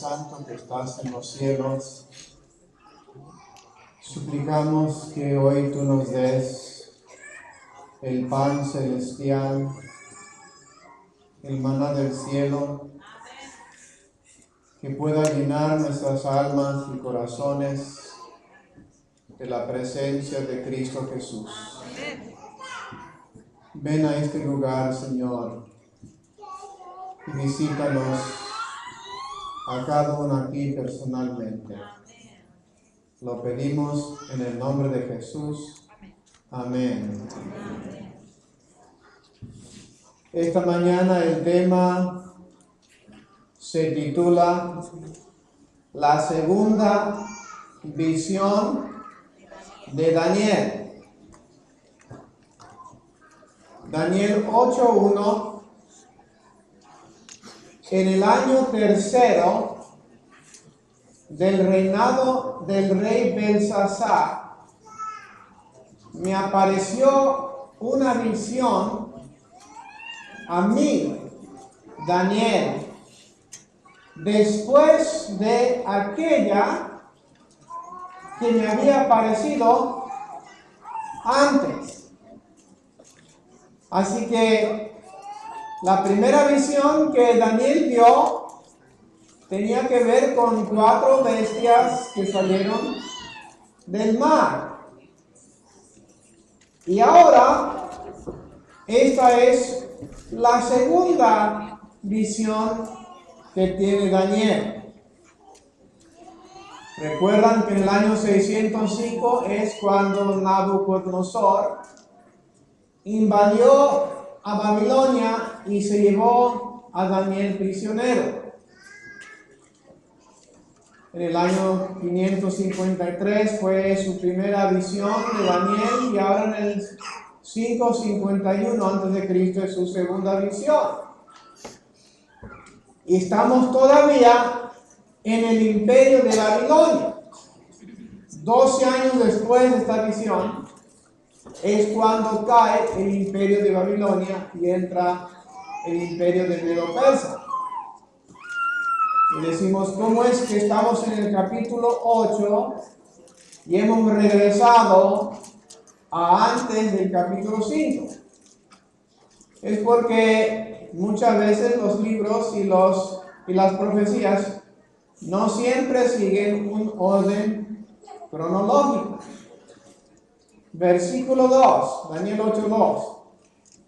Santo que estás en los cielos, suplicamos que hoy tú nos des el pan celestial, el maná del cielo, que pueda llenar nuestras almas y corazones de la presencia de Cristo Jesús. Ven a este lugar, Señor, y visítanos a cada uno aquí personalmente. Lo pedimos en el nombre de Jesús. Amén. Esta mañana el tema se titula La segunda visión de Daniel. Daniel 8:1. En el año tercero del reinado del rey Belsasar, me apareció una visión a mí, Daniel, después de aquella que me había aparecido antes. Así que la primera visión que Daniel vio tenía que ver con 4 bestias que salieron del mar. Y ahora, esta es la segunda visión que tiene Daniel. Recuerdan que en el año 605 es cuando Nabucodonosor invadió a Babilonia y se llevó a Daniel prisionero. En el año 553 fue su primera visión de Daniel y ahora en el 551 a.C. es su segunda visión. Y estamos todavía en el imperio de Babilonia. 12 años después de esta visión es cuando cae el imperio de Babilonia y entra el imperio de Medo-Persa. Y decimos, ¿cómo es que estamos en el capítulo 8 y hemos regresado a antes del capítulo 5? Es porque muchas veces los libros y las profecías no siempre siguen un orden cronológico. Versículo 2, Daniel 8:2.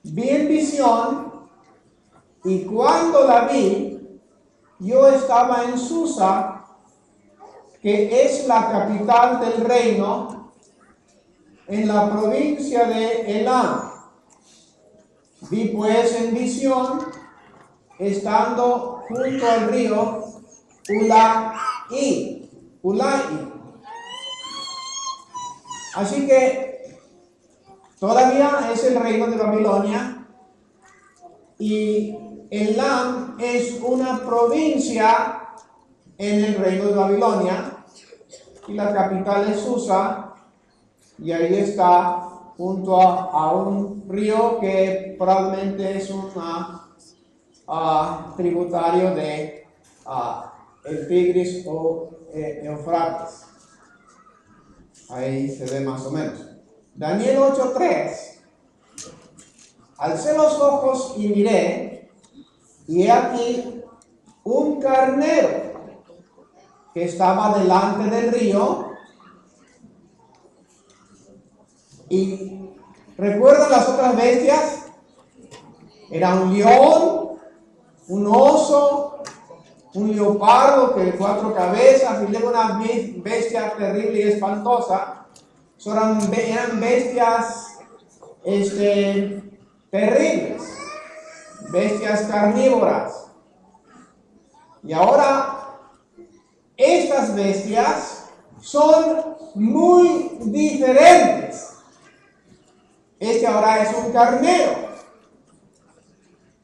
Vi en visión, y cuando la vi, yo estaba en Susa, que es la capital del reino, en la provincia de Elam. Vi pues en visión, estando junto al río Ulai. Así que todavía es el reino de Babilonia, y Elam es una provincia en el reino de Babilonia, y la capital es Susa, y ahí está junto a un río que probablemente es un tributario de el Tigris o Eufrates. Ahí se ve más o menos. Daniel 8:3. Alcé los ojos y miré, y he aquí un carnero que estaba delante del río. Y recuerdan las otras bestias. Era un león, un oso, un leopardo que de 4 cabezas, y luego una bestia terrible y espantosa. Eran bestias terribles, bestias carnívoras. Y ahora estas bestias son muy diferentes. Este ahora es un carnero,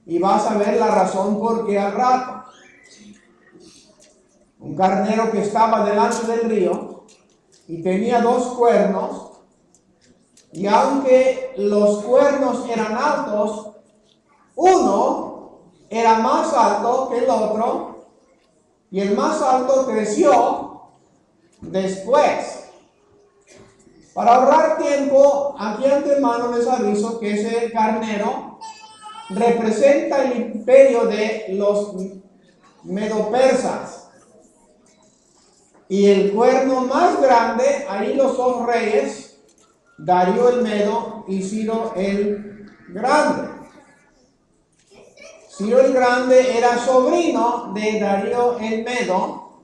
y vas a ver la razón por qué al rato. Un carnero que estaba delante del río y tenía 2 cuernos, y aunque los cuernos eran altos, uno era más alto que el otro, y el más alto creció después. Para ahorrar tiempo, aquí antemano les aviso que ese carnero representa el imperio de los medo-persas. Y el cuerno más grande, ahí los dos reyes, Darío el Medo y Ciro el Grande. Ciro el Grande era sobrino de Darío el Medo,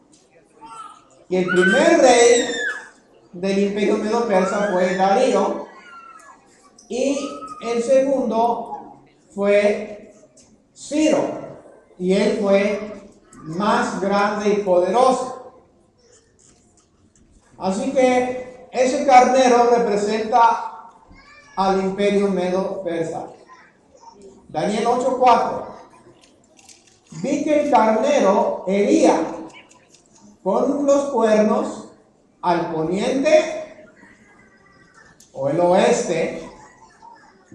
y el primer rey del imperio medo-persa fue Darío, y el segundo fue Ciro, y él fue más grande y poderoso. Así que ese carnero representa al imperio medo-persa. Daniel 8:4. Vi que el carnero hería con los cuernos al poniente o el oeste,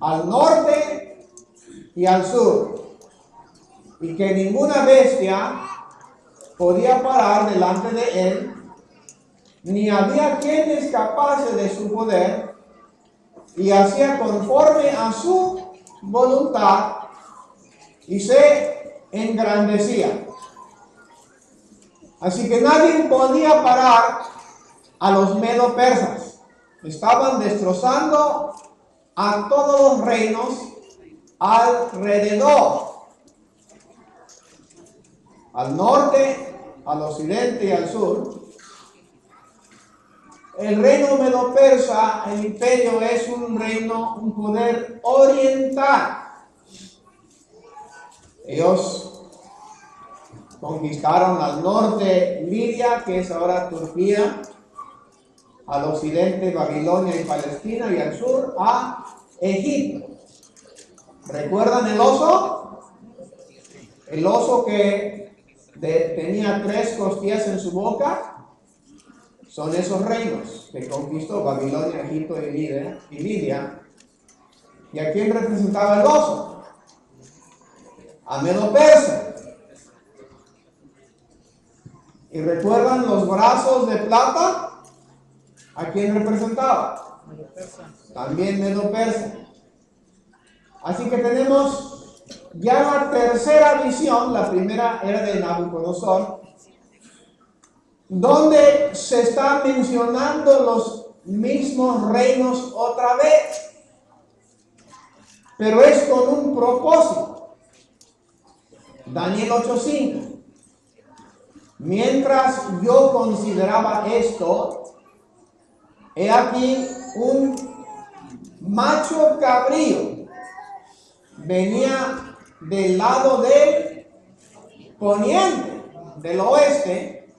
al norte y al sur, y que ninguna bestia podía parar delante de él, ni había quien escapase de su poder, y hacía conforme a su voluntad y se engrandecía. Así que nadie podía parar a los medo-persas. Estaban destrozando a todos los reinos alrededor, al norte, al occidente y al sur. El reino medo-persa, el imperio, es un reino, un poder oriental. Ellos conquistaron al norte Lidia, que es ahora Turquía, al occidente Babilonia y Palestina, y al sur a Egipto. ¿Recuerdan el oso? El oso que tenía 3 costillas en su boca. Son esos reinos que conquistó Babilonia, Egipto y Lidia. ¿Y a quién representaba el oso? A Medo-Persa. ¿Y recuerdan los brazos de plata? ¿A quién representaba? También Medo-Persa. Así que tenemos ya la tercera visión. La primera era de Nabucodonosor, donde se están mencionando los mismos reinos otra vez, pero es con un propósito. Daniel 8:5. Mientras yo consideraba esto, he aquí un macho cabrío venía del lado del poniente, del oeste,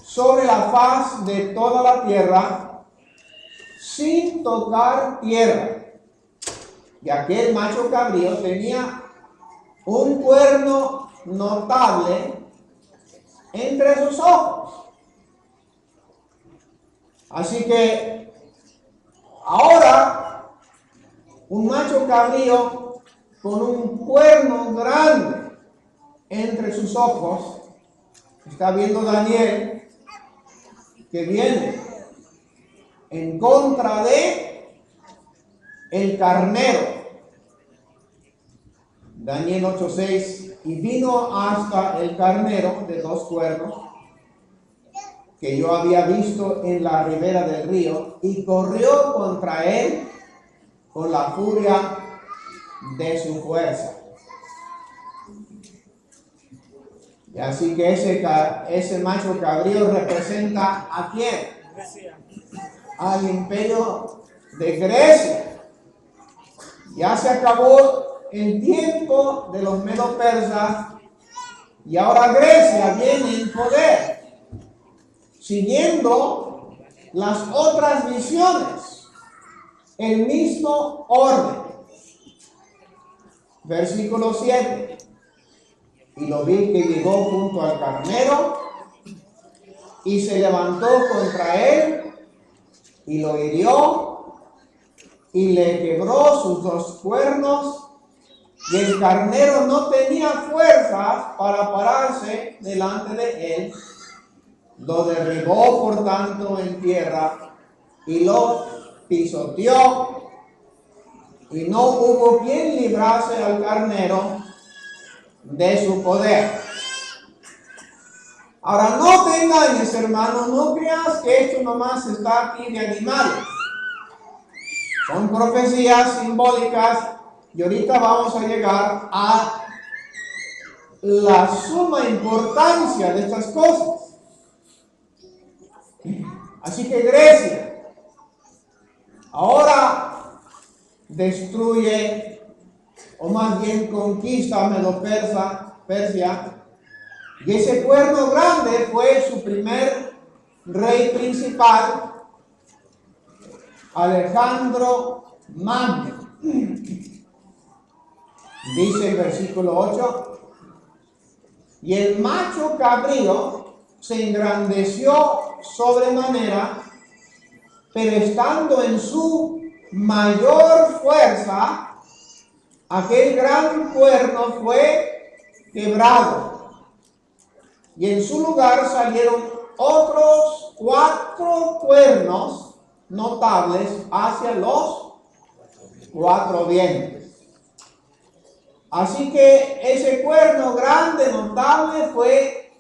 sobre la faz de toda la tierra, sin tocar tierra. Y aquel macho cabrío tenía un cuerno notable entre sus ojos. Así que ahora un macho cabrío con un cuerno grande entre sus ojos, está viendo Daniel que viene en contra de el carnero. Daniel 8:6. Y vino hasta el carnero de 2 cuernos que yo había visto en la ribera del río, y corrió contra él con la furia de su fuerza. Y así que ese macho cabrío representa ¿a quién? Al imperio de Grecia. Ya se acabó el tiempo de los medo-persas, y ahora Grecia viene en poder, siguiendo las otras visiones, el mismo orden. Versículo 7. Y lo vi que llegó junto al carnero, y se levantó contra él, y lo hirió, y le quebró sus 2 cuernos, y el carnero no tenía fuerzas para pararse delante de él. Lo derribó por tanto en tierra y lo pisoteó, y no hubo quien librase al carnero de su poder. Ahora, no te engañes, hermano, no creas que esto nomás está aquí de animales. Son profecías simbólicas y ahorita vamos a llegar a la suma importancia de estas cosas. Así que Grecia ahora destruye, o más bien conquista a Medo-Persia, y ese cuerno grande fue su primer rey principal, Alejandro Magno. Dice el versículo 8, y el macho cabrío se engrandeció sobremanera, pero estando en su mayor fuerza, aquel gran cuerno fue quebrado, y en su lugar salieron otros 4 cuernos notables hacia los 4 vientos. Así que ese cuerno grande, notable, fue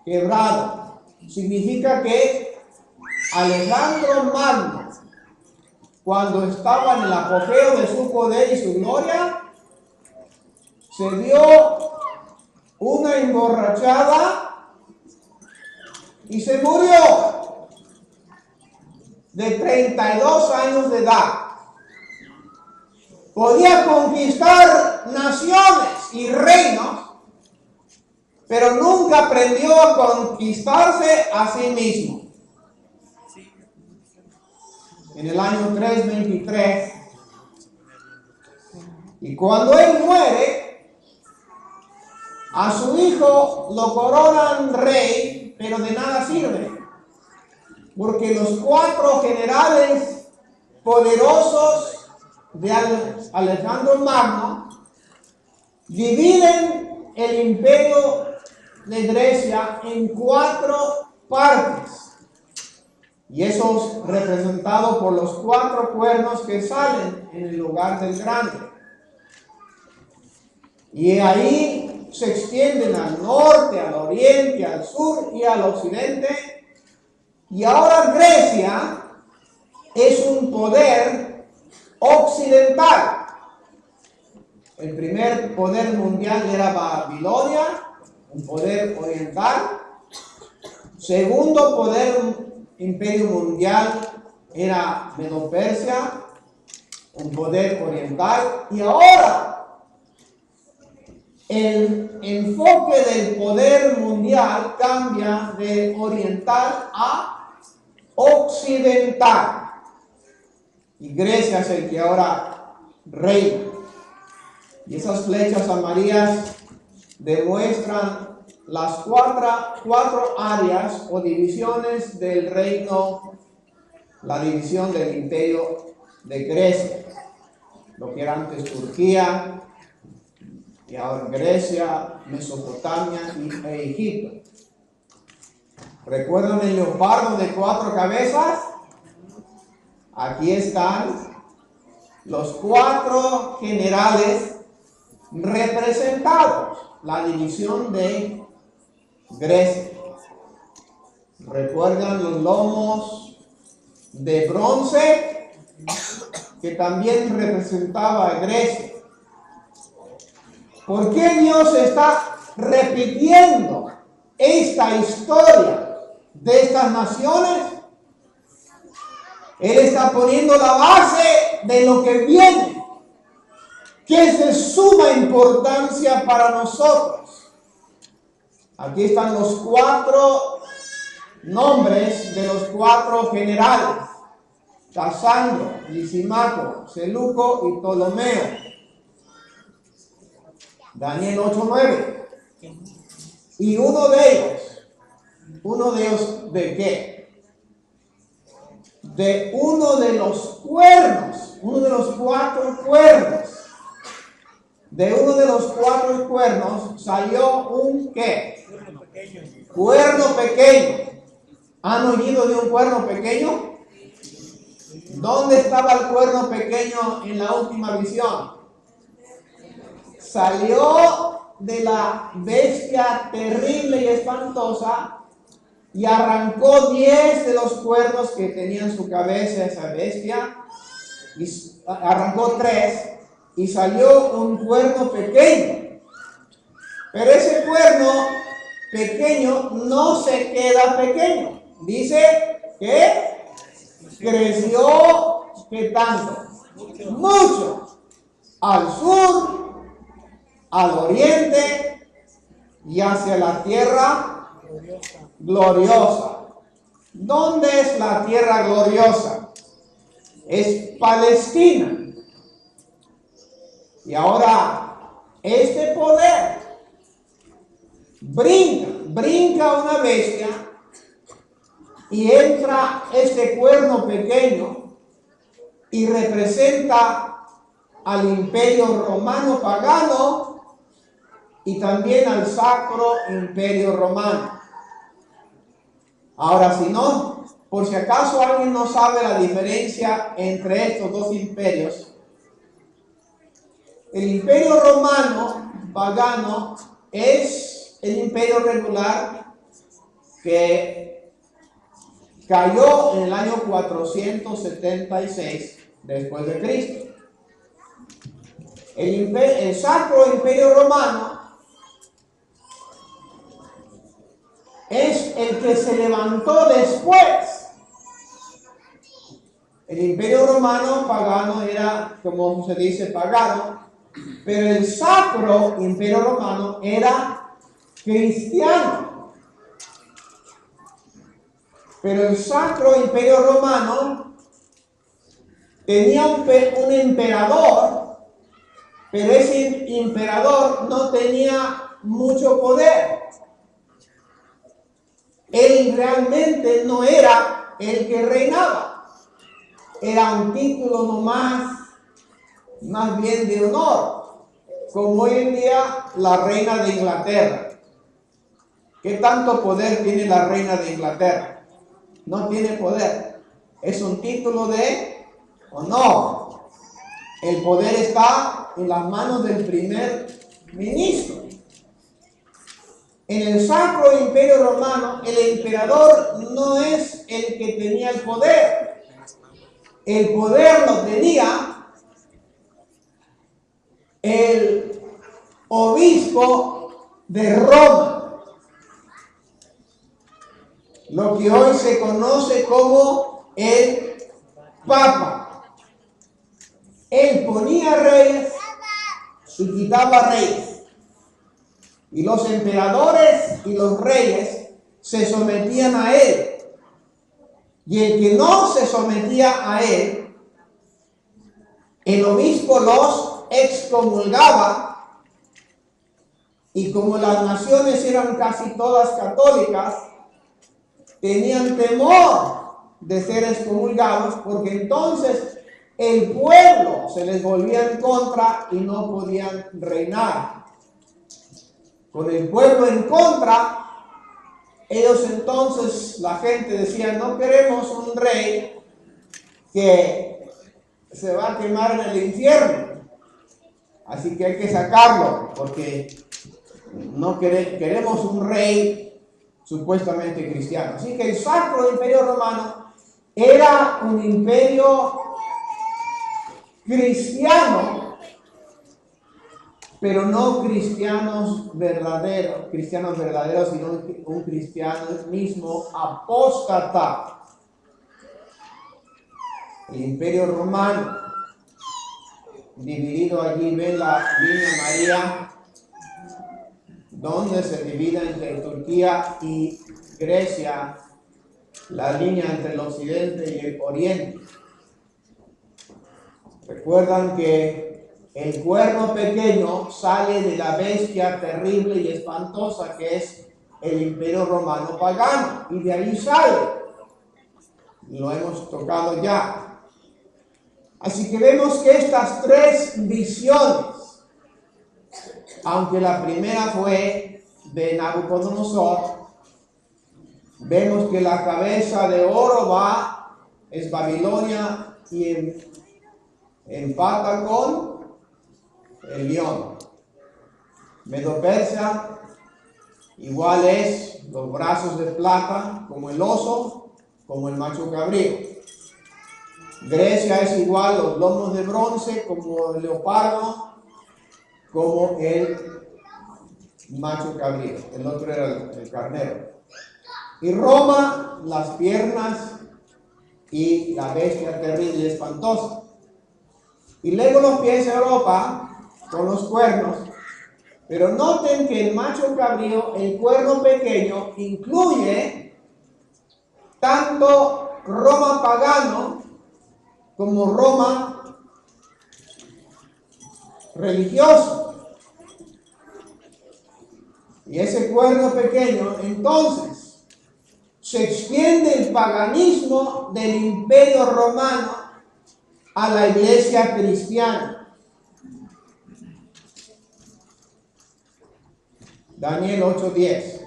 quebrado. Significa que Alejandro Magno, cuando estaba en el apogeo de su poder y su gloria, se dio una emborrachada y se murió de 32 años de edad. Podía conquistar naciones y reinos, pero nunca aprendió a conquistarse a sí mismo. En el año 323, y cuando él muere, a su hijo lo coronan rey, pero de nada sirve, porque los 4 generales poderosos de Alejandro Magno dividen el imperio de Grecia en 4 partes, y esos representados por los 4 cuernos que salen en el lugar del grande, y ahí se extienden al norte, al oriente, al sur y al occidente. Y ahora Grecia es un poder occidental. El primer poder mundial era Babilonia, un poder oriental. Segundo poder imperio mundial era Medo-Persia, un poder oriental. Y ahora el enfoque del poder mundial cambia de oriental a occidental. Y Grecia es el que ahora reina. Y esas flechas amarillas demuestran las 4 áreas o divisiones del reino, la división del imperio de Grecia. Lo que era antes Turquía, y ahora Grecia, Mesopotamia e Egipto. ¿Recuerdan el leopardo de 4 cabezas? Aquí están los 4 generales representados, la división de Grecia. ¿Recuerdan los lomos de bronce que también representaba a Grecia? ¿Por qué Dios está repitiendo esta historia de estas naciones? Él está poniendo la base de lo que viene, que es de suma importancia para nosotros. Aquí están los 4 nombres de los 4 generales: Casandro, Lisimaco, Seleuco y Ptolomeo. Daniel 8:9. Y uno de ellos, ¿de qué? De uno de los cuernos, uno de los 4 cuernos, de uno de los 4 cuernos salió un ¿qué? Cuerno pequeño. ¿Han oído de un cuerno pequeño? ¿Dónde estaba el cuerno pequeño en la última visión? Salió de la bestia terrible y espantosa y arrancó 10 de los cuernos que tenía en su cabeza esa bestia, y arrancó 3 y salió un cuerno pequeño. Pero ese cuerno pequeño no se queda pequeño. Dice que creció, ¿qué tanto? Mucho. Al sur, al oriente y hacia la tierra gloriosa. ¿Dónde es la tierra gloriosa? Es Palestina. Y ahora, este poder brinca una bestia y entra este cuerno pequeño y representa al imperio romano pagano y también al sacro imperio romano. Ahora, si no, por si acaso alguien no sabe la diferencia entre estos dos imperios, el imperio romano pagano es el imperio regular que cayó en el año 476 después de Cristo. El sacro imperio romano es el que se levantó después. El imperio romano pagano era, como se dice, pagano, pero el sacro imperio romano era cristiano. Pero el sacro imperio romano tenía un emperador, pero ese emperador no tenía mucho poder. Él realmente no era el que reinaba. Era un título más bien de honor, como hoy en día la reina de Inglaterra. ¿Qué tanto poder tiene la reina de Inglaterra? No tiene poder. Es un título de honor. El poder está en las manos del primer ministro. En el sacro imperio romano, el emperador no es el que tenía el poder. El poder lo tenía el obispo de Roma, lo que hoy se conoce como el Papa. Él ponía reyes y quitaba reyes. Y los emperadores y los reyes se sometían a él. Y el que no se sometía a él, el obispo los excomulgaba. Y como las naciones eran casi todas católicas, tenían temor de ser excomulgados, porque entonces el pueblo se les volvía en contra y no podían reinar. Con el pueblo en contra, ellos entonces, la gente decía, no queremos un rey que se va a quemar en el infierno, así que hay que sacarlo, porque no queremos un rey supuestamente cristiano. Así que el Sacro Imperio Romano era un imperio cristiano, pero no cristianos verdaderos, sino un cristianismo apóstata. El Imperio Romano, dividido allí, ven la línea María, donde se divide entre Turquía y Grecia, la línea entre el occidente y el oriente. Recuerdan que el cuerno pequeño sale de la bestia terrible y espantosa que es el Imperio Romano pagano, y de ahí sale. Lo hemos tocado ya. Así que vemos que estas tres visiones aunque la primera fue de Nabucodonosor, vemos que la cabeza de oro es Babilonia y empata con el león. Medo-Persia igual es los brazos de plata como el oso, como el macho cabrío. Grecia es igual los lomos de bronce como el leopardo, como el macho cabrío. El otro era el carnero. Y Roma, las piernas y la bestia terrible y espantosa. Y luego los pies de Europa con los cuernos. Pero noten que el macho cabrío, el cuerno pequeño, incluye tanto Roma pagano como Roma religioso. Y ese cuerno pequeño, entonces, se extiende el paganismo del Imperio Romano a la iglesia cristiana. Daniel 8:10.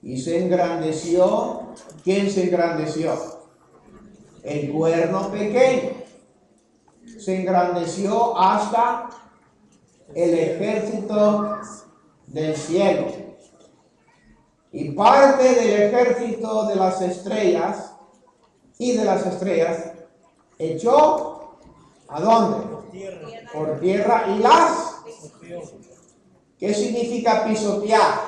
Y se engrandeció. ¿Quién se engrandeció? El cuerno pequeño. Se engrandeció hasta el ejército del cielo. Y parte del ejército de las estrellas y de las estrellas echó ¿a dónde? Por tierra y las. ¿Qué significa pisotear?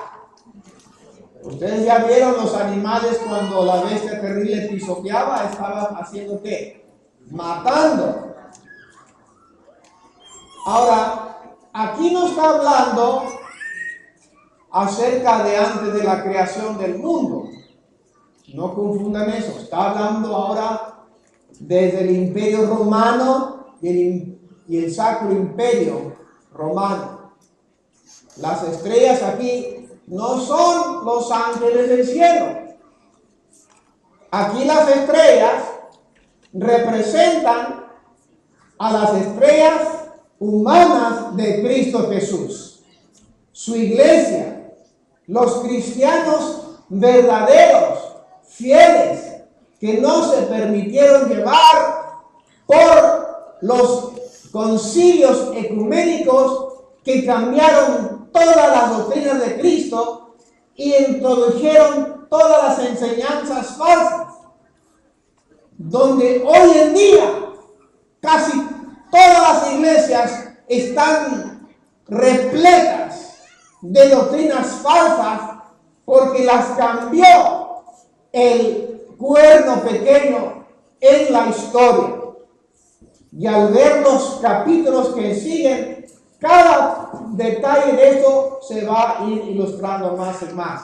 Ustedes ya vieron los animales cuando la bestia terrible pisoteaba, estaba haciendo ¿qué? Matando. Ahora, aquí no está hablando acerca de antes de la creación del mundo. No confundan eso. Está hablando ahora desde el Imperio Romano y el Sacro Imperio Romano. Las estrellas aquí no son los ángeles del cielo. Aquí las estrellas representan a las estrellas humanas de Cristo Jesús. Su iglesia, los cristianos verdaderos, fieles, que no se permitieron llevar por los concilios ecuménicos que cambiaron todas las doctrinas de Cristo y introdujeron todas las enseñanzas falsas, donde hoy en día casi todas las iglesias están repletas de doctrinas falsas porque las cambió el cuerno pequeño en la historia. Y al ver los capítulos que siguen, cada detalle de esto se va a ir ilustrando más y más.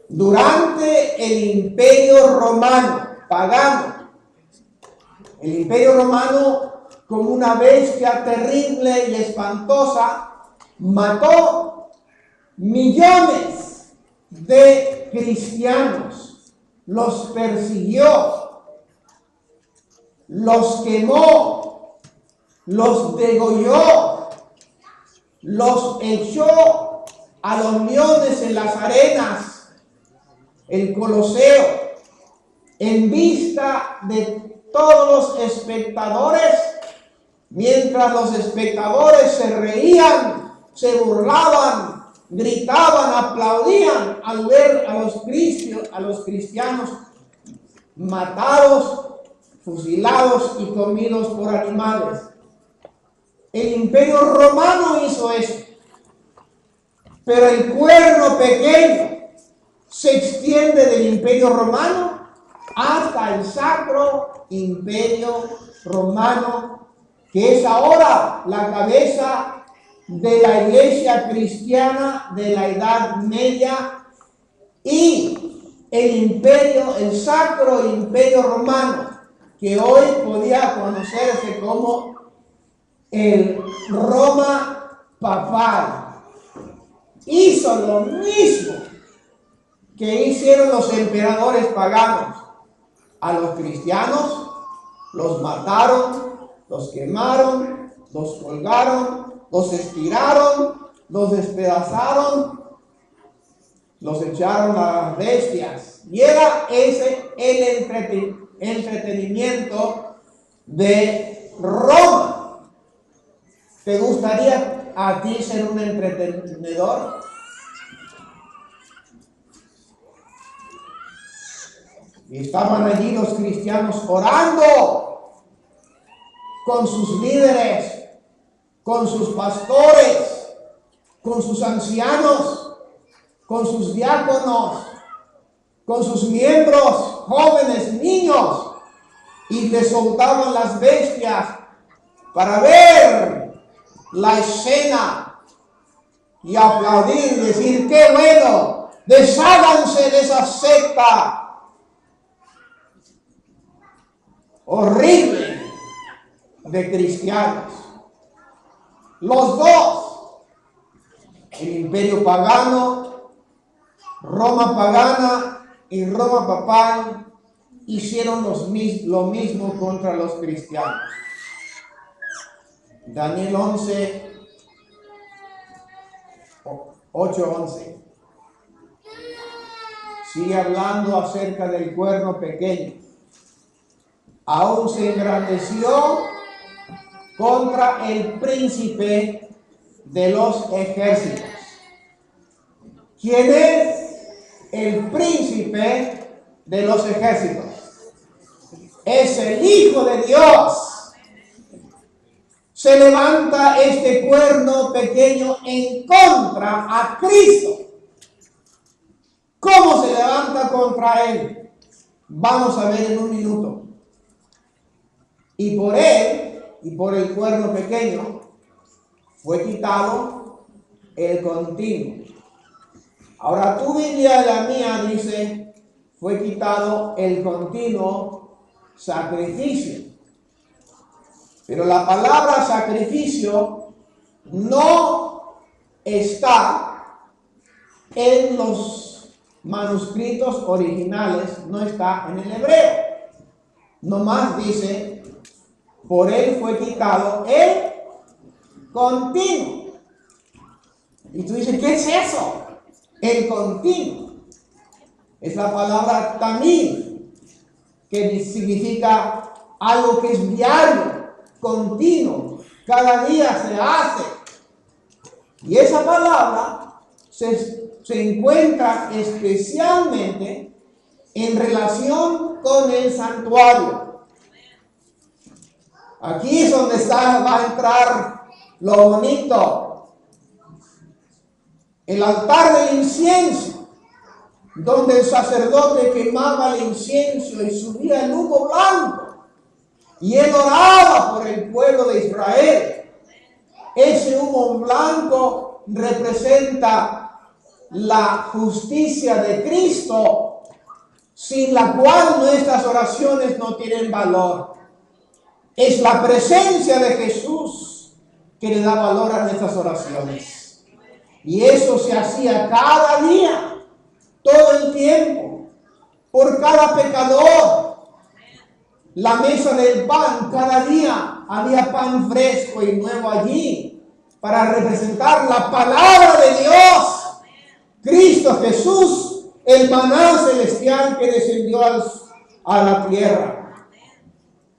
Durante el Imperio Romano pagano, el Imperio Romano, como una bestia terrible y espantosa, mató millones de cristianos, los persiguió, los quemó, los degolló, los echó a los leones en las arenas, el Coloseo, en vista de todos los espectadores, mientras los espectadores se reían, se burlaban, gritaban, aplaudían al ver a los cristianos matados, fusilados y comidos por animales. El Imperio Romano hizo eso, pero el cuerno pequeño se extiende del Imperio Romano hasta el Sacro Imperio Romano, que es ahora la cabeza de la iglesia cristiana de la Edad Media, y el Sacro Imperio Romano, que hoy podía conocerse como el Roma Papal, hizo lo mismo que hicieron los emperadores paganos. A los cristianos los mataron, los quemaron, los colgaron, los estiraron, los despedazaron, los echaron a las bestias. Y era ese el entretenimiento de Roma. ¿Te gustaría a ti ser un entretenedor? Y estaban allí los cristianos orando con sus líderes, con sus pastores, con sus ancianos, con sus diáconos, con sus miembros, jóvenes, niños, y le soltaban las bestias para ver la escena y aplaudir y decir: ¡qué bueno! Desháganse de esa secta horrible de cristianos. Los dos, el imperio pagano, Roma pagana y Roma papal, hicieron lo mismo contra los cristianos. Daniel 11, 8:11. Sigue hablando acerca del cuerno pequeño. Aún se engrandeció contra el príncipe de los ejércitos. ¿Quién es el príncipe de los ejércitos? Es el Hijo de Dios. Se levanta este cuerno pequeño en contra a Cristo. ¿Cómo se levanta contra él? Vamos a ver en un minuto. Y por él, y por el cuerno pequeño, fue quitado el continuo. Ahora tu Biblia y la mía dice: fue quitado el continuo sacrificio. Pero la palabra sacrificio no está en los manuscritos originales, no está en el hebreo. Nomás dice: por él fue quitado el continuo. Y tú dices: ¿qué es eso? El continuo es la palabra tamid, que significa algo que es diario, continuo, cada día se hace. Y esa palabra se encuentra especialmente en relación con el santuario. Aquí es donde va a entrar lo bonito. El altar del incienso, donde el sacerdote quemaba el incienso y subía el humo blanco, y él oraba por el pueblo de Israel. Ese humo blanco representa la justicia de Cristo, sin la cual nuestras oraciones no tienen valor. Es la presencia de Jesús que le da valor a nuestras oraciones. Y eso se hacía cada día, todo el tiempo, por cada pecador. La mesa del pan, cada día había pan fresco y nuevo allí, para representar la palabra de Dios. Cristo Jesús, el maná celestial que descendió a la tierra.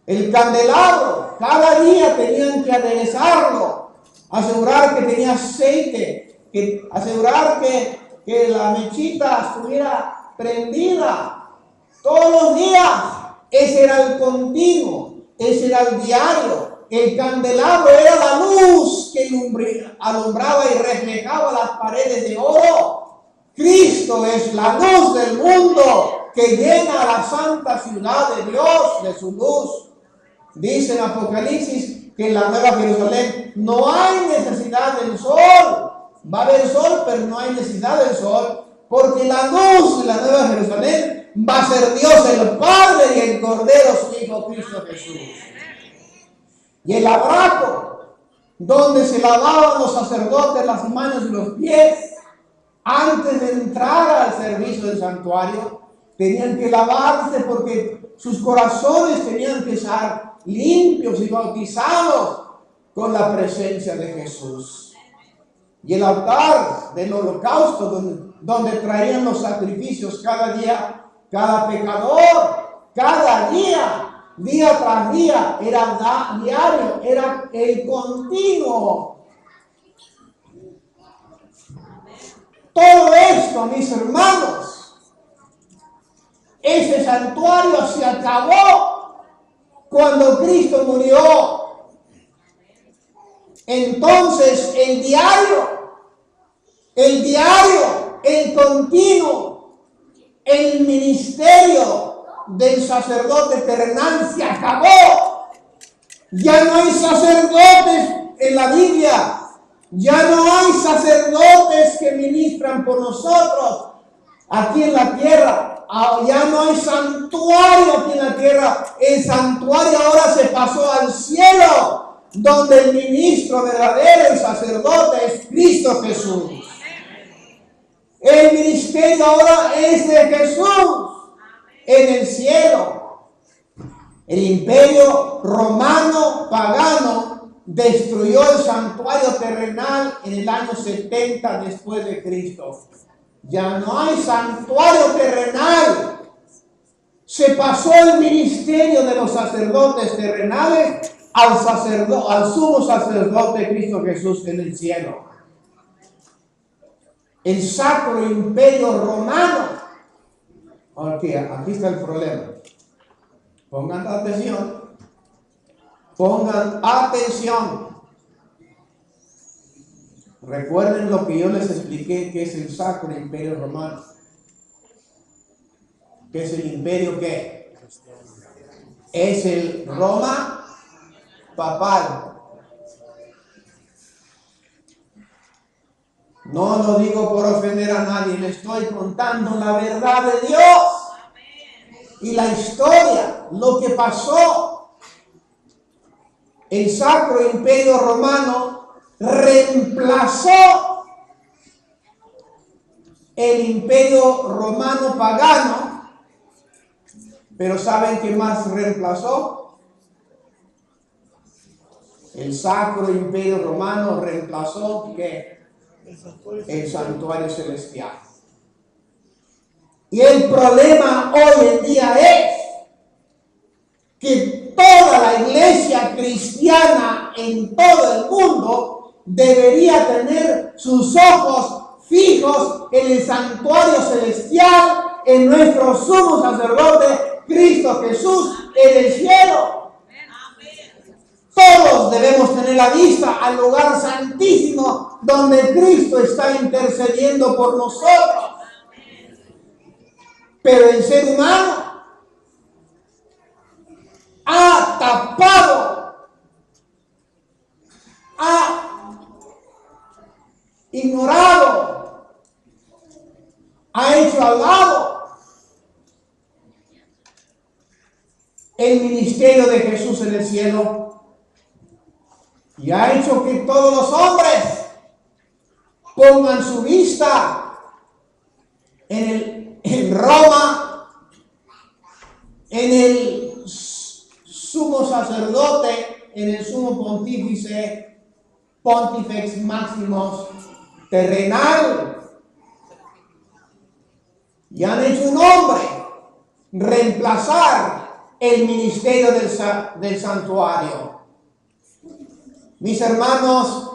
El candelabro, cada día tenían que aderezarlo, asegurar que tenía aceite, asegurar que la mechita estuviera prendida todos los días. Ese era el continuo, ese era el diario. El candelabro era la luz que alumbraba y reflejaba las paredes de oro. Cristo es la luz del mundo que llena a la santa ciudad de Dios de su luz. Dice en Apocalipsis que en la Nueva Jerusalén no hay necesidad del sol. Va a haber sol, pero no hay necesidad del sol, porque la luz de la Nueva Jerusalén va a ser Dios el Padre y el Cordero, su Hijo Cristo Jesús. Y el lavabo, donde se lavaban los sacerdotes las manos y los pies, antes de entrar al servicio del santuario, tenían que lavarse porque sus corazones tenían que estar limpios y bautizados con la presencia de Jesús. Y el altar del holocausto, donde traían los sacrificios cada día, cada pecador, cada día, día tras día, era diario, era el continuo. Todo esto, mis hermanos, ese santuario se acabó cuando Cristo murió. Entonces el diario, el continuo, el ministerio del sacerdote terrenal se acabó. Ya no hay sacerdotes en la Biblia. Ya no hay sacerdotes que ministran por nosotros aquí en la tierra. Ya no hay santuario aquí en la tierra. El santuario ahora se pasó al cielo, donde el ministro verdadero y sacerdote es Cristo Jesús. El ministerio ahora es de Jesús en el cielo. El imperio romano pagano destruyó el santuario terrenal en el año 70 después de Cristo. Ya no hay santuario terrenal. Se pasó el ministerio de los sacerdotes terrenales al sumo sacerdote Cristo Jesús en el cielo. El Sacro Imperio Romano. Ok, aquí está el problema. Pongan atención. Pongan atención. Recuerden lo que yo les expliqué, que es el Sacro Imperio Romano. ¿Qué es el imperio qué? Es el Roma papal. No lo digo por ofender a nadie, le estoy contando la verdad de Dios y la historia, lo que pasó. El Sacro Imperio Romano reemplazó el Imperio Romano pagano, pero ¿saben qué más reemplazó? El Sacro Imperio Romano reemplazó ¿qué? El santuario celestial. Y el problema hoy en día es que toda la iglesia cristiana en todo el mundo debería tener sus ojos fijos en el santuario celestial, en nuestro sumo sacerdote Cristo Jesús en el cielo. Todos debemos tener la vista al lugar santísimo donde Cristo está intercediendo por nosotros. Pero el ser humano ha tapado, ha ignorado, ha hecho al lado el ministerio de Jesús en el cielo. Y ha hecho que todos los hombres pongan su vista en Roma, en el sumo sacerdote, en el sumo pontífice, Pontifex Maximus terrenal. Y han hecho un hombre reemplazar el ministerio del santuario. Mis hermanos,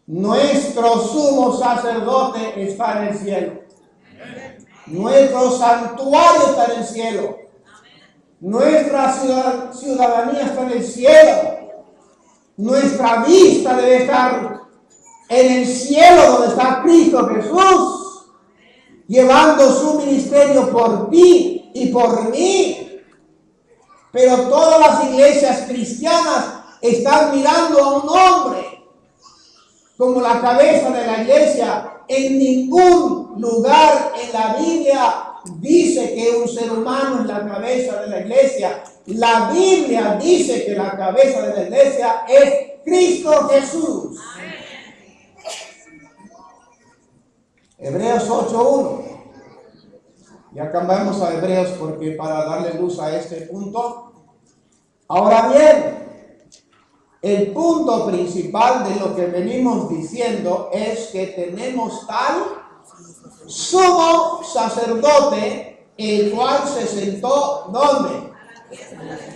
nuestro sumo sacerdote está en el cielo. Nuestro santuario está en el cielo. Nuestra ciudadanía está en el cielo. Nuestra vista debe estar en el cielo donde está Cristo Jesús, llevando su ministerio por ti y por mí. Pero todas las iglesias cristianas están mirando a un hombre como la cabeza de la iglesia. En ningún lugar en la Biblia dice que un ser humano es la cabeza de la iglesia. La Biblia dice que la cabeza de la iglesia es Cristo Jesús. Hebreos 8:1. Ya cambiamos a Hebreos para darle luz a este punto. Ahora bien, el punto principal de lo que venimos diciendo es que tenemos tal sumo sacerdote, el cual se sentó, ¿dónde?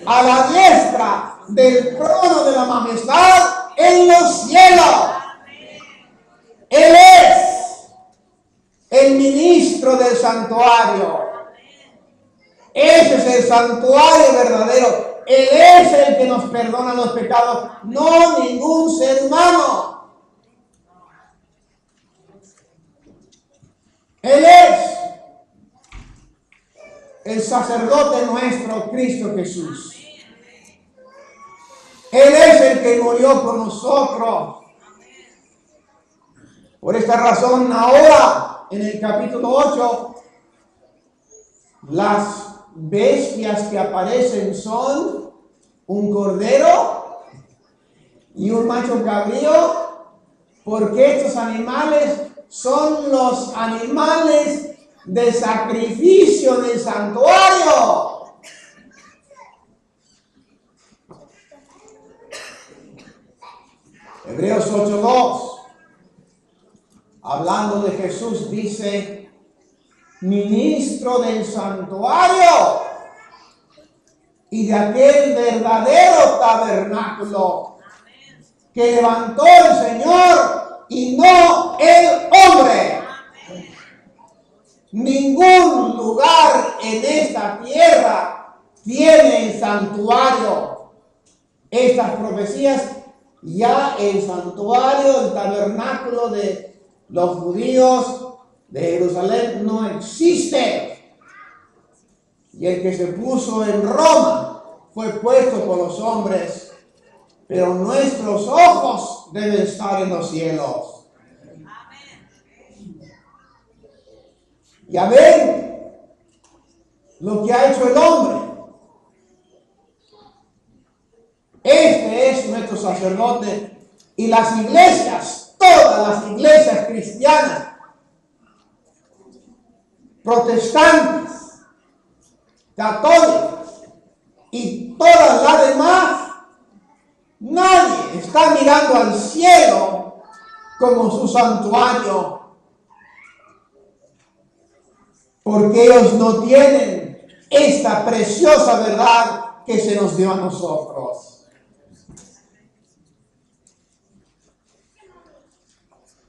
A la diestra del trono de la majestad en los cielos. Él es el ministro del santuario. Ese es el santuario verdadero. Él es el que nos perdona los pecados, no ningún ser humano. Él es el sacerdote nuestro, Cristo Jesús. Él es el que murió por nosotros. Por esta razón, ahora, en el capítulo 8, las bestias que aparecen son un cordero y un macho cabrío, porque estos animales son los animales de sacrificio en el santuario. Hebreos 8:2, hablando de Jesús, dice: ministro del santuario y de aquel verdadero tabernáculo que levantó el Señor y no el hombre. Ningún lugar en esta tierra tiene santuario. Estas profecías, ya el santuario, el tabernáculo de los judíos de Jerusalén no existe. Y el que se puso en Roma fue puesto por los hombres, pero nuestros ojos deben estar en los cielos. Ya ven lo que ha hecho el hombre. Este es nuestro sacerdote. Y las iglesias, todas las iglesias cristianas, protestantes, católicas y todas las demás, nadie está mirando al cielo como su santuario, porque ellos no tienen esta preciosa verdad que se nos dio a nosotros.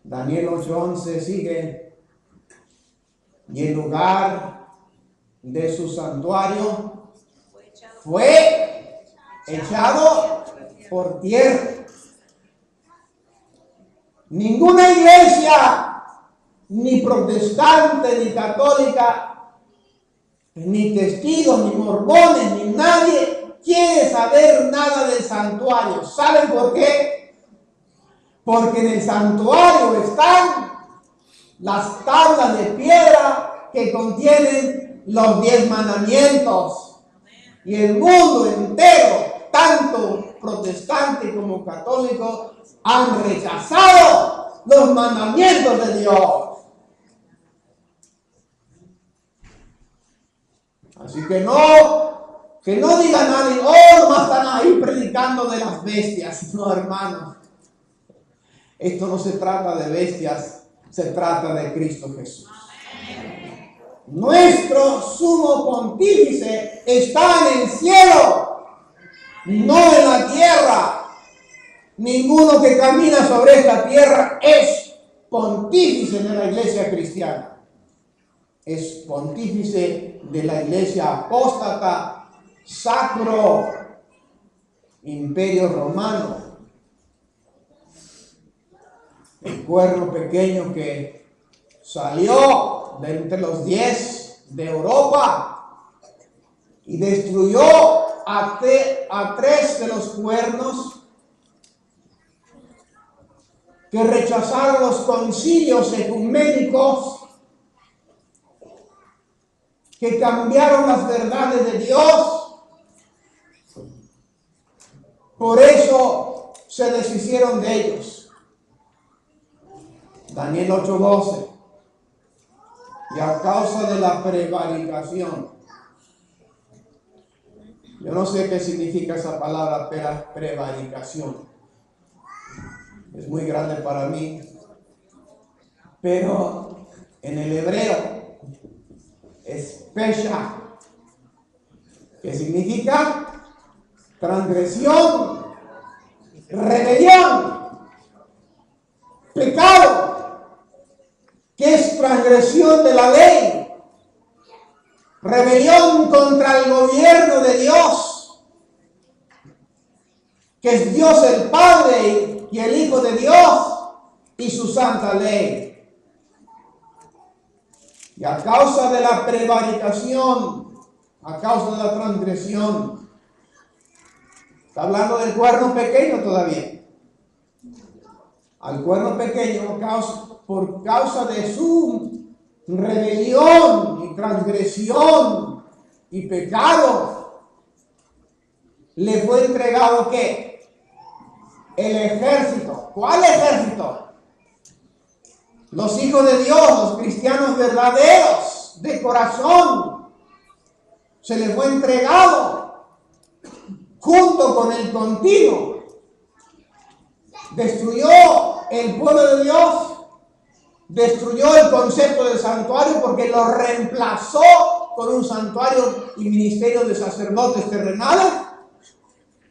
Daniel 8:11 sigue: y el lugar de su santuario fue echado por tierra. Ninguna iglesia, ni protestante, ni católica, ni testigos, ni mormones, ni nadie quiere saber nada del santuario. ¿Saben por qué? Porque en el santuario están las tablas de piedra que contienen los 10 mandamientos. Y el mundo entero, tanto protestante como católico, han rechazado los mandamientos de Dios. Así que no digan nadie: oh, nomás están ahí predicando de las bestias. No, hermanos. Esto no se trata de bestias, se trata de Cristo Jesús. Nuestro sumo pontífice está en el cielo, no en la tierra. Ninguno que camina sobre esta tierra es pontífice de la iglesia cristiana. Es pontífice de la iglesia apóstata, sacro, imperio romano. El cuerno pequeño que salió de entre los 10 de Europa y destruyó a 3 de los cuernos que rechazaron los concilios ecuménicos, que cambiaron las verdades de Dios. Por eso se deshicieron de ellos. Daniel 8:12. Y a causa de la prevaricación Yo no sé qué significa esa palabra prevaricación. Es muy grande para mí. Pero en el hebreo es pesha, que significa transgresión, rebelión, pecado, que es transgresión de la ley, rebelión contra el gobierno de Dios, que es Dios el Padre y el Hijo de Dios y su santa ley. Y a causa de la prevaricación, a causa de la transgresión, está hablando del cuerno pequeño todavía. Al cuerno pequeño, por causa de su rebelión y transgresión y pecado, le fue entregado ¿qué? El ejército. ¿Cuál ejército? Los hijos de Dios, los cristianos verdaderos, de corazón, se les fue entregado junto con el continuo. Destruyó el pueblo de Dios, destruyó el concepto del santuario porque lo reemplazó con un santuario y ministerio de sacerdotes terrenales.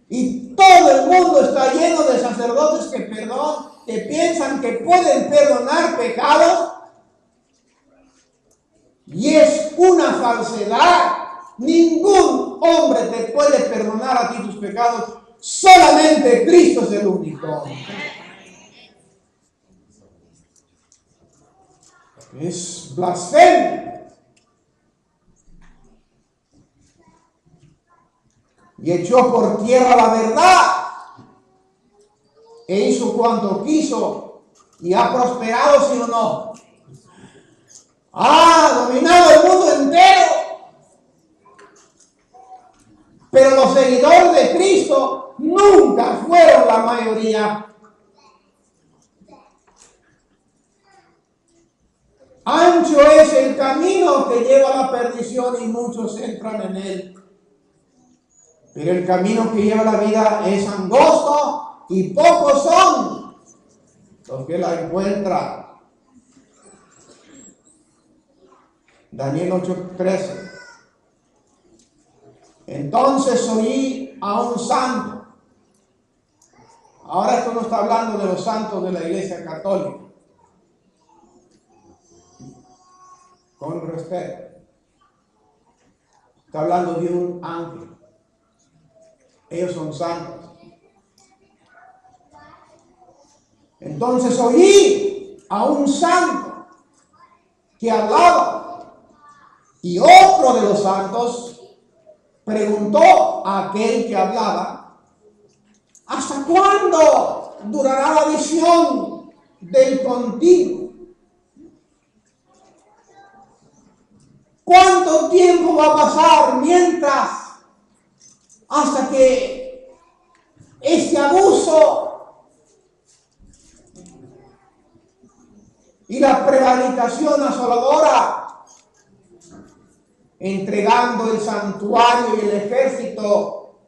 Y todo el mundo está lleno de sacerdotes que piensan que pueden perdonar pecados. Y es una falsedad. Ningún hombre te puede perdonar a ti tus pecados. Solamente Cristo es el único. Es blasfemia. Y echó por tierra la verdad, e hizo cuanto quiso, y ha prosperado, ¿sí o no? Ha dominado el mundo entero. Pero los seguidores de Cristo nunca fueron la mayoría. Ancho es el camino que lleva a la perdición y muchos entran en él. Pero el camino que lleva a la vida es angosto y pocos son los que la encuentran. Daniel 8:13. Entonces oí a un santo. Ahora esto no está hablando de los santos de la Iglesia Católica. Con respeto. Está hablando de un ángel. Ellos son santos. Entonces oí a un santo que hablaba, y otro de los santos preguntó a aquel que hablaba: ¿hasta cuándo durará la visión del continuo? ¿Cuánto tiempo va a pasar mientras hasta que este abuso y la prevaricación asoladora, entregando el santuario y el ejército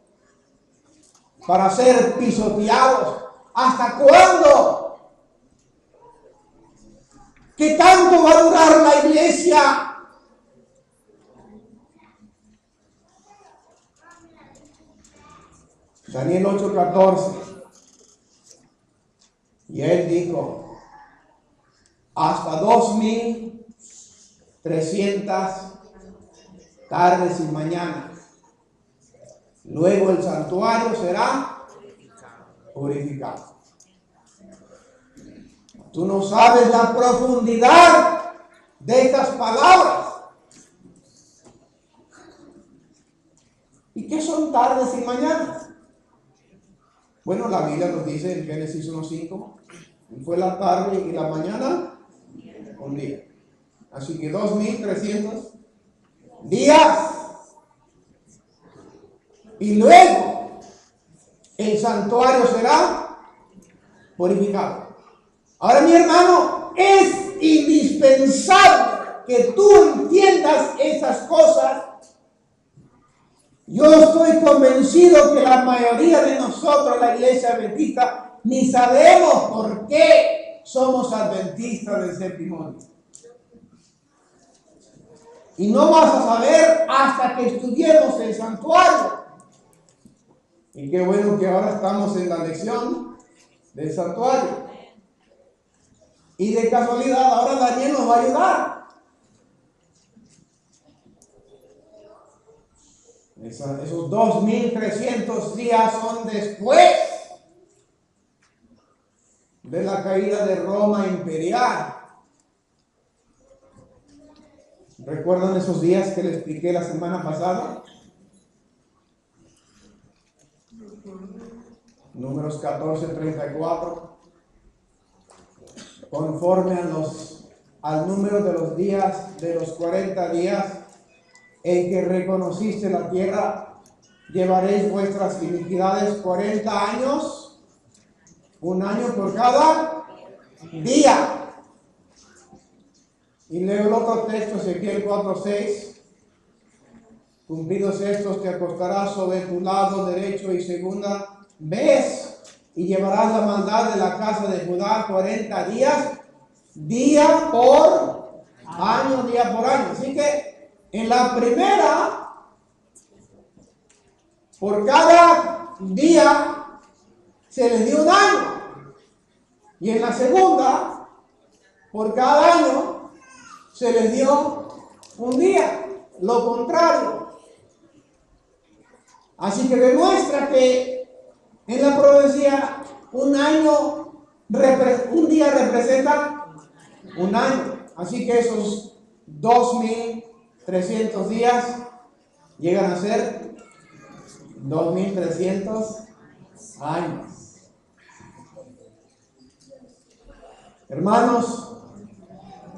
para ser pisoteados? ¿Hasta cuándo? ¿Qué tanto va a durar la iglesia? Daniel 8:14. Y él dijo: hasta 2300 tardes y mañanas. Luego el santuario será purificado. Tú no sabes la profundidad de estas palabras. ¿Y qué son tardes y mañanas? Bueno, la Biblia nos dice en Génesis 1:5, fue la tarde y la mañana un día. Así que 2300 días. Y luego el santuario será purificado. Ahora, mi hermano, es indispensable que tú entiendas esas cosas Yo estoy convencido que la mayoría de nosotros, la iglesia adventista, ni sabemos por qué somos adventistas del séptimo día. Y no vas a saber hasta que estudiemos el santuario. Y qué bueno que ahora estamos en la lección del santuario. Y de casualidad ahora Daniel nos va a ayudar. Esos 2300 días son después de la caída de Roma imperial. ¿Recuerdan esos días que les expliqué la semana pasada? Números 14:34. Conforme al número de los días, de los 40 días en que reconociste la tierra, llevaréis vuestras iniquidades 40 años, un año por cada día. Y leo el otro texto, Ezequiel 4:6. Cumplidos estos, te acostarás sobre tu lado derecho y segunda vez, y llevarás la maldad de la casa de Judá 40 días, día por año, día por año. Así que en la primera, por cada día se les dio un año. Y en la segunda, por cada año se les dio un día. Lo contrario. Así que demuestra que en la profecía un día representa un año. Así que esos 2300 días llegan a ser 2300 años. Hermanos,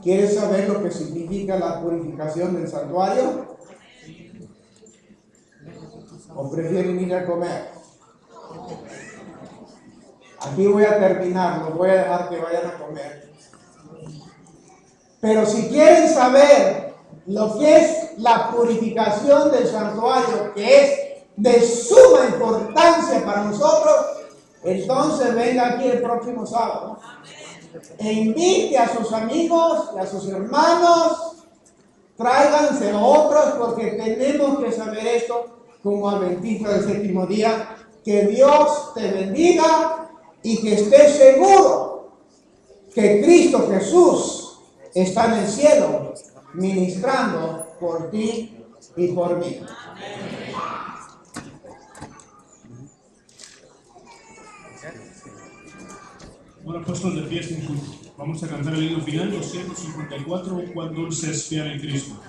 ¿quieres saber lo que significa la purificación del santuario? ¿O prefieren ir a comer? Aquí voy a terminar, los voy a dejar que vayan a comer. Pero si quieren saber lo que es la purificación del santuario, que es de suma importancia para nosotros, entonces venga aquí el próximo sábado e invite a sus amigos y a sus hermanos, tráiganse otros, porque tenemos que saber esto como adventistas del séptimo día. Que Dios te bendiga y que estés seguro que Cristo Jesús está en el cielo ministrando por ti y por mí. Bueno, puestos de pie, vamos a cantar el himno final 254, Cuán dulce es fiar en Cristo.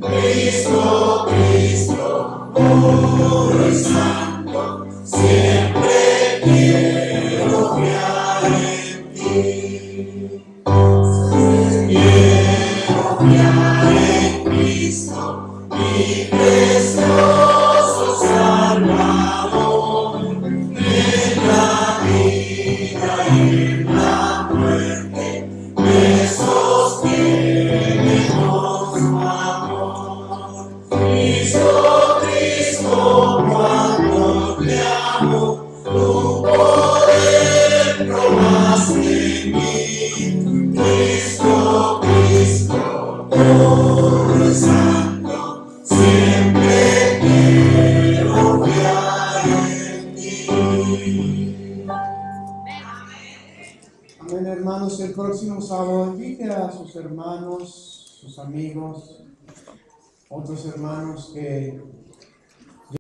Cristo, Cristo. Amén, hermanos. El próximo sábado invite a sus hermanos, sus amigos, otros hermanos que